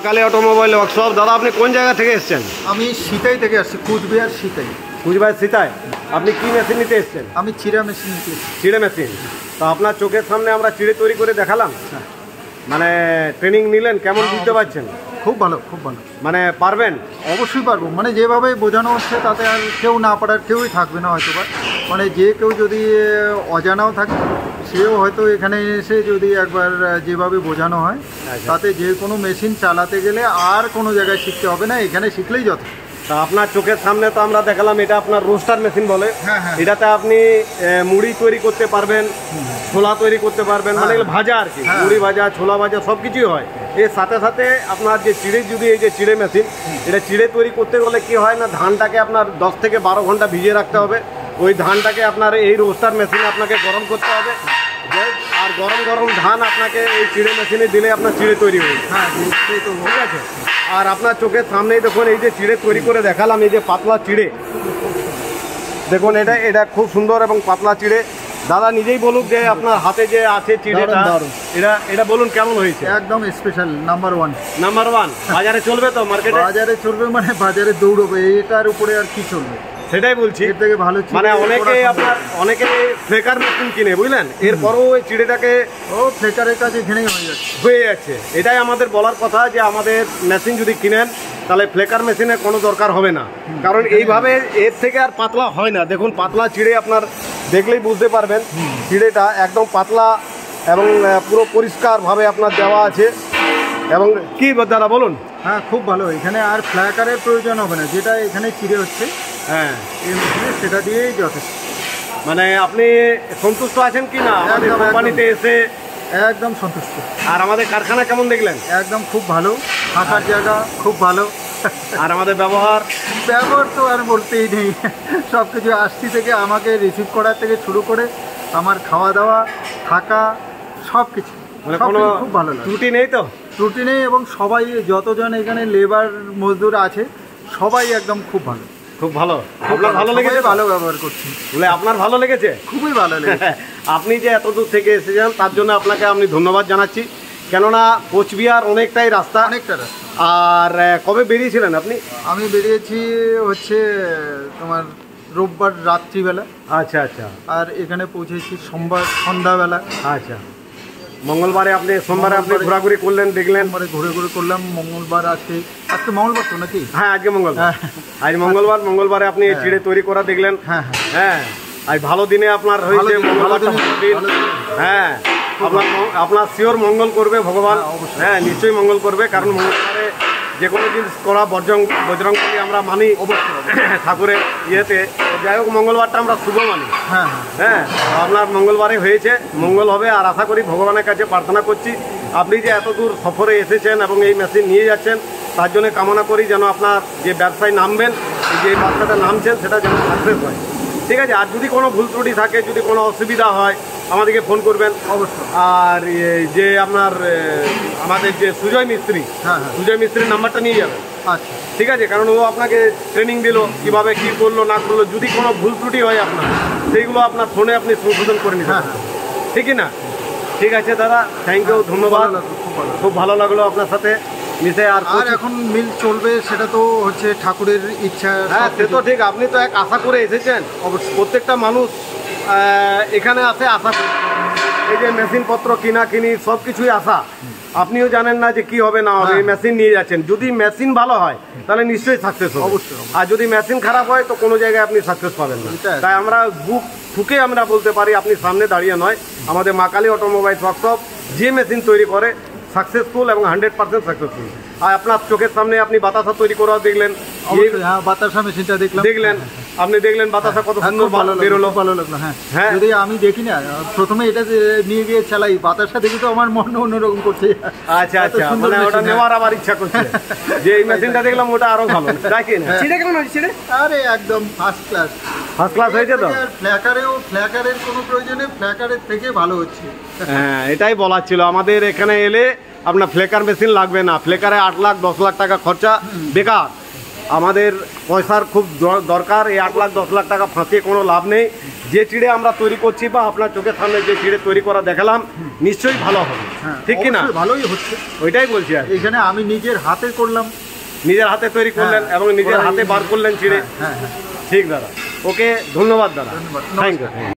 Kali automobile workshop. দাদা আপনি কোন জায়গা থেকে এসেছেন? আমি সিতাই থেকে আসছি, কুচবিহার সিতাই। কুচবিহার সিতাই। আপনি কি মেশিন নিতে এসেছেন? আমি চিড়া মেশিন নিতে এসেছি। চিড়ে মেশিন। তো আপনার চোখের সামনে আমরা চিড়ে তৈরি করে দেখালাম। মানে ট্রেনিং নিলেন, কেমন বুঝতে পারছেন? খুব ভালো, খুব ভালো। মানে পারবেন? অবশ্যই পারবো। মানে যেভাবে বোঝানো হচ্ছে তাতে আর কেউ না পারার কেউই থাকবে না হয়তো বা। মানে যে কেউ যদি অজানাও থাকে সেও হয়তো এখানে এসে যদি একবার যেভাবে বোঝানো হয় তাতে যে কোনো মেশিন চালাতে গেলে আর কোনো জায়গায় শিখতে হবে না, এখানে শিখলেই যথেষ্ট। তা আপনার চোখের সামনে তো আমরা দেখালাম, এটা আপনার রোস্টার মেশিন বলে। এটাতে আপনি মুড়ি তৈরি করতে পারবেন, ছোলা তৈরি করতে পারবেন, মানে ভাজা আর কি, মুড়ি ভাজা, ছোলা ভাজা সব কিছুই হয়। এর সাথে সাথে আপনার যে চিড়ে, যদি এই যে চিড়ে মেশিন, এটা চিড়ে তৈরি করতে গেলে কি হয় না, ধানটাকে আপনার 10 থেকে 12 ঘন্টা ভিজিয়ে রাখতে হবে। ওই ধানটাকে আপনার এই রোস্টার মেশিনে আপনাকে গরম করতে হবে, আর গরম গরম ধান আপনাকে এই চিড়ে মেশিনে দিলে আপনার চিড়ে তৈরি হয়ে ঠিক আছে। আর আপনার চোখের সামনেই দেখুন এই যে চিড়ে তৈরি করে দেখালাম, এই যে পাতলা চিড়ে দেখুন, এটা খুব সুন্দর এবং পাতলা চিড়ে। দাদা নিজেই বলুক যে আপনার হাতে যে আছে চিড়েটা, এটা বলুন কেমন হয়েছে? একদম special, number one. Number one. বাজারে চলবে তো? মার্কেটে বাজারে চলবে, মানে বাজারে দৌড়বে, এটার উপরে আর কি চলবে? সেটাই বলছি। এর থেকে ভালো মানে অনেকে ফ্লেকার মেশিন কিনে, বুঝলেন, এরপরও ওই চিড়েটাকে ফ্লেকারের কাছে ঘেনেই হয়ে যাচ্ছে। এটাই আমাদের বলার কথা, যে আমাদের মেশিন যদি কিনেন তাহলে ফ্লেকার মেশিনের কোনো দরকার হবে না, কারণ এইভাবে এর থেকে আর পাতলা হয় না। দেখুন পাতলা চিড়ে, আপনার দেখলেই বুঝতে পারবেন চিড়েটা একদম পাতলা এবং পুরো পরিষ্কারভাবে আপনার দেওয়া আছে। এবং কি দাদা বলুন? হ্যাঁ, খুব ভালো। এখানে আর ফ্লেকারের প্রয়োজন হবে না, যেটা এখানে চিড়ে হচ্ছে হ্যাঁ এই মেশিনে, সেটা দিয়েই যথেষ্ট। মানে আপনি সন্তুষ্ট আছেন কি না আমাদের কোম্পানিতে এসে? একদম সন্তুষ্ট। আর আমাদের কারখানা কেমন দেখলেন? একদম খুব ভালো, থাকার জায়গা খুব ভালো। আর আমাদের ব্যবহার তো আর বলতেই নেই। সব কিছু আসছি থেকে আমাকে রিসিভ করার থেকে শুরু করে আমার খাওয়া দাওয়া, থাকা, সব কিছু মানে কোনো খুব ভালো লাগে। ত্রুটি নেই তো? ত্রুটি নেই। এবং সবাই যতজন এখানে লেবার মজদুর আছে সবাই একদম খুব ভালো, খুব ভালো। আপনার ভালো লেগেছে? ভালো ব্যবহার করছি বলে আপনার ভালো লেগেছে? খুবই ভালো লেগেছে। আপনি যে এত দূর থেকে এসেছেন তার জন্য আপনাকে আমি ধন্যবাদ জানাচ্ছি, কেননা কোচবিহার অনেকটাই রাস্তা। আর কবে বেরিয়েছিলেন আপনি? আমি বেরিয়েছি হচ্ছে তোমার রোববার রাত্রিবেলা। আচ্ছা আচ্ছা। আর এখানে পৌঁছেছি সোমবার সন্ধ্যাবেলা। আচ্ছা। মঙ্গলবারে আপনি, সোমবারে আপনি ঘোরাঘুরি করলেন, দেখলেন? ঘুরে করলাম। মঙ্গলবার আজকে মঙ্গলবার তো নাকি? হ্যাঁ আজকে মঙ্গলবার। আজ মঙ্গলবারে আপনি চিড়ে তৈরি করা দেখলেন। হ্যাঁ হ্যাঁ। আজ ভালো দিনে আপনার হয়েছে, মঙ্গলবারটা দিন। হ্যাঁ, আপনার শিওর মঙ্গল করবে ভগবান। হ্যাঁ নিশ্চয়ই মঙ্গল করবে, কারণ মঙ্গলবারে যে কোনো জিনিস করা বজরংবলী আমরা মানি ঠাকুরের ইয়েতে। যাই হোক, মঙ্গলবারটা আমরা শুভ মানি। হ্যাঁ, আপনার মঙ্গলবারে হয়েছে, মঙ্গল হবে। আর আশা করি, ভগবানের কাছে প্রার্থনা করছি, আপনি যে এত দূর সফরে এসেছেন এবং এই মেশিন নিয়ে যাচ্ছেন, তার জন্য কামনা করি যেন আপনার যে ব্যবসায় নামবেন, যে ব্যবসাটা নামছেন সেটা যেন সাকসেস হয়। ঠিক আছে। আর যদি কোনো ভুল ত্রুটি থাকে, যদি কোনো অসুবিধা হয়, আমাদেরকে ফোন করবেন অবশ্যই। আর যে আপনার আমাদের যে সুজয় মিস্ত্রি, সুজয় মিস্ত্রির নাম্বারটা নিয়ে যাবেন। আচ্ছা ঠিক আছে, কারণ ও আপনাকে ট্রেনিং দিল কীভাবে কী করলো না করলো। যদি কোনো ভুল ত্রুটি হয় আপনার, সেইগুলো আপনার ফোনে আপনি সংশোধন করে নিতে পারেন। ঠিকই না? ঠিক আছে দাদা, থ্যাংক ইউ, ধন্যবাদ। খুব ভালো লাগলো আপনার সাথে মিশে। আর এখন মিল চলবে, সেটা তো হচ্ছে ঠাকুরের ইচ্ছা। হ্যাঁ, সে তো ঠিক। আপনি তো এক আশা করে এসেছেন। অবশ্যই প্রত্যেকটা মানুষ এখানে আসে আশা করে, এই যে মেশিনপত্র কিনি সব কিছুই আশা। আপনিও জানেন না যে কি হবে না হবে, এই মেশিন নিয়ে যাচ্ছেন। যদি মেশিন ভালো হয় তাহলে নিশ্চয়ই সাকসেস হবে। অবশ্যই। আর যদি মেশিন খারাপ হয় তো কোনো জায়গায় আপনি সাকসেস পাবেন না। তাই আমরা বুক ঠুকে আমরা বলতে পারি, আপনি সামনে দাঁড়িয়ে নয়, আমাদের মা কালী অটোমোবাইল ওয়ার্কশপ যে মেশিন তৈরি করে সাকসেসফুল এবং 100% সাকসেসফুল। আর আপনার চোখের সামনে আপনি বাতাসা তৈরি করাও দেখলেন। বাতাসা মেশিনটা দেখলেন, আপনি দেখলেন বাতাসা কত সুন্দর বেরোলো। ভালো লাগলো। হ্যাঁ, যদি আমি দেখি না, প্রথমে এটা নিয়ে গিয়ে চালাই, বাতাসা দেখি তো আমার মন অন্যরকম করছে। আচ্ছা আচ্ছা, মানে ওটা নেওয়ার আবার ইচ্ছা করছে যে এই মেশিনটা দেখলাম ওটা আরো ভালো। তাই না? কেমন হয়েছে? আরে একদম ফার্স্ট ক্লাস হয়েছে তো। ফ্ল্যাকারের কোনো প্রয়োজনে ফ্ল্যাকারের থেকে ভালো হচ্ছে। হ্যাঁ, এটাই বলার ছিল। আমাদের এখানে এলে আপনার ফ্লেকার মেশিন লাগবে না। ফ্লেকারে 8 লাখ 10 লাখ টাকা খরচা বেকার। আমাদের পয়সার খুব দরকার। এই 8 লাখ 10 লাখ টাকা ফাঁসিয়ে কোনো লাভ নেই। যে চিড়ে আমরা তৈরি করছি বা আপনার চোখের সামনে যে চিড়ে তৈরি করা দেখালাম নিশ্চয়ই ভালো হবে, ঠিক কি না? ভালোই হচ্ছে, ওইটাই বলছি আর এখানে আমি নিজের হাতে করলাম, নিজের হাতে তৈরি করলেন এবং নিজের হাতে বার করলেন চিড়ে। হ্যাঁ, ঠিক দাদা, ওকে, ধন্যবাদ দাদা, ধন্যবাদ, থ্যাংক ইউ।